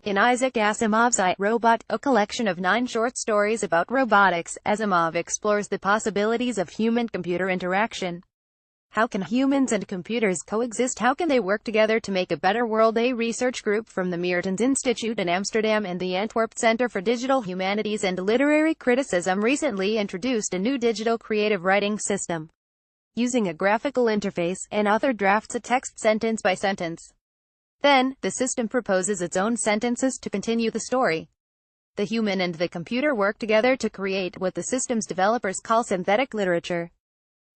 In Isaac Asimov's I, Robot, a collection of 9 short stories about robotics, Asimov explores the possibilities of human-computer interaction. How can humans and computers coexist? How can they work together to make a better world? A research group from the Meertens Institute in Amsterdam and the Antwerp Center for Digital Humanities and Literary Criticism recently introduced a new digital creative writing system. Using a graphical interface, an author drafts a text sentence by sentence. Then, the system proposes its own sentences to continue the story. The human and the computer work together to create what the system's developers call synthetic literature.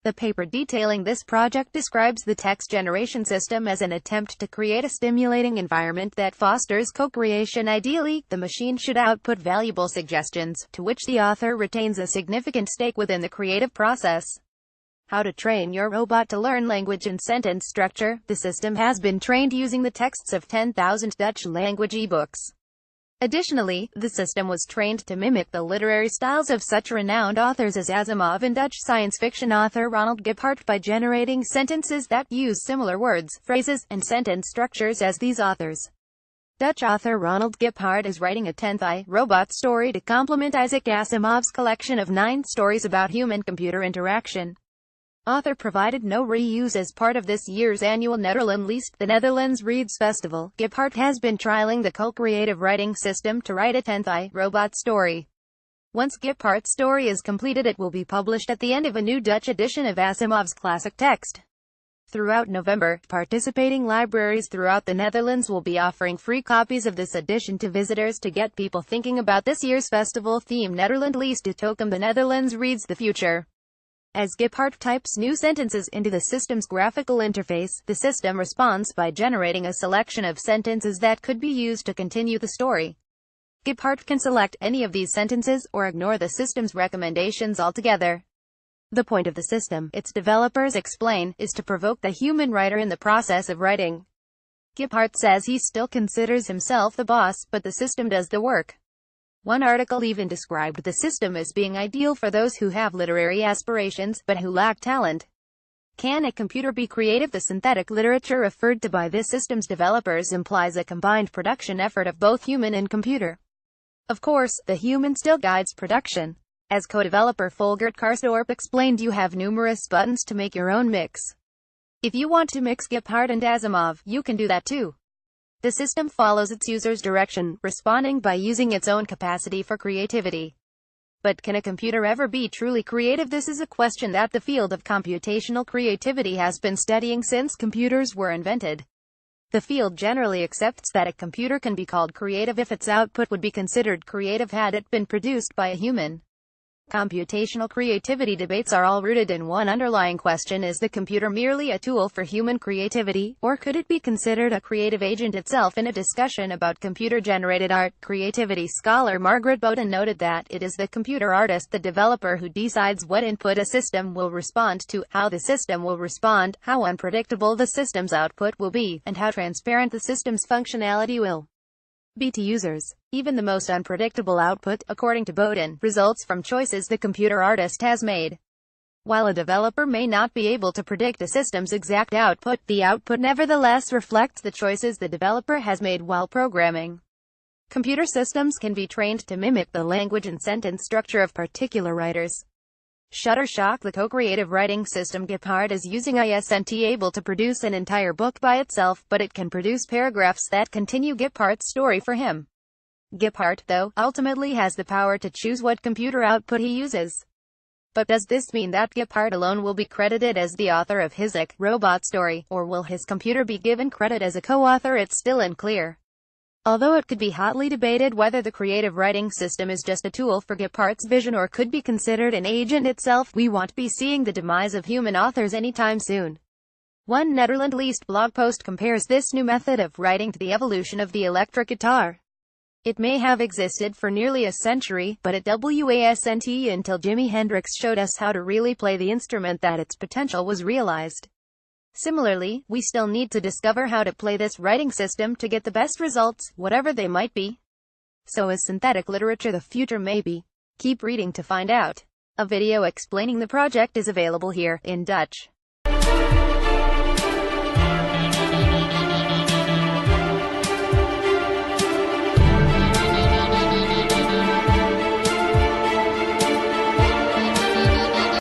The paper detailing this project describes the text generation system as an attempt to create a stimulating environment that fosters co-creation. Ideally, the machine should output valuable suggestions, to which the author retains a significant stake within the creative process. How to train your robot to learn language and sentence structure. The system has been trained using the texts of 10,000 Dutch language ebooks. Additionally, the system was trained to mimic the literary styles of such renowned authors as Asimov and Dutch science fiction author Ronald Giphart by generating sentences that use similar words, phrases, and sentence structures as these authors. Dutch author Ronald Giphart is writing a 10th I, Robot story to complement Isaac Asimov's collection of 9 stories about human-computer interaction. Author provided no reuse as part of this year's annual Nederlandleest, the Netherlands Reads Festival. Giphart has been trialing the co-creative writing system to write a 10th I, Robot story. Once Giphart's story is completed, it will be published at the end of a new Dutch edition of Asimov's classic text. Throughout November, participating libraries throughout the Netherlands will be offering free copies of this edition to visitors to get people thinking about this year's festival theme. Nederlandleest de Toekomst. The Netherlands reads the future. As Giphart types new sentences into the system's graphical interface, the system responds by generating a selection of sentences that could be used to continue the story. Giphart can select any of these sentences, or ignore the system's recommendations altogether. The point of the system, its developers explain, is to provoke the human writer in the process of writing. Giphart says he still considers himself the boss, but the system does the work. One article even described the system as being ideal for those who have literary aspirations, but who lack talent. Can a computer be creative? The synthetic literature referred to by this system's developers implies a combined production effort of both human and computer. Of course, the human still guides production. As co-developer Volkert Karsdorp explained, you have numerous buttons to make your own mix. If you want to mix Giphart and Asimov, you can do that too. The system follows its user's direction, responding by using its own capacity for creativity. But can a computer ever be truly creative? This is a question that the field of computational creativity has been studying since computers were invented. The field generally accepts that a computer can be called creative if its output would be considered creative had it been produced by a human. Computational creativity debates are all rooted in one underlying question: is the computer merely a tool for human creativity, or could it be considered a creative agent itself? In a discussion about computer-generated art creativity, scholar Margaret Bowden noted that it is the computer artist, the developer, who decides what input a system will respond to, how the system will respond, how unpredictable the system's output will be, and how transparent the system's functionality will be to users. Even the most unpredictable output, according to Bowden, results from choices the computer artist has made. While a developer may not be able to predict a system's exact output, the output nevertheless reflects the choices the developer has made while programming. Computer systems can be trained to mimic the language and sentence structure of particular writers. Shutterstock, the co-creative writing system Giphart is using, isn't able to produce an entire book by itself, but it can produce paragraphs that continue Giphart's story for him. Giphart, though, ultimately has the power to choose what computer output he uses. But does this mean that Giphart alone will be credited as the author of his robot story, or will his computer be given credit as a co-author? It's still unclear. Although it could be hotly debated whether the creative writing system is just a tool for Giphart's vision or could be considered an agent itself, we won't be seeing the demise of human authors anytime soon. One Nederlandleest blog post compares this new method of writing to the evolution of the electric guitar. It may have existed for nearly a century, but it wasn't until Jimi Hendrix showed us how to really play the instrument that its potential was realized. Similarly, we still need to discover how to play this writing system to get the best results, whatever they might be. So is synthetic literature the future? Maybe. Keep reading to find out. A video explaining the project is available here, in Dutch.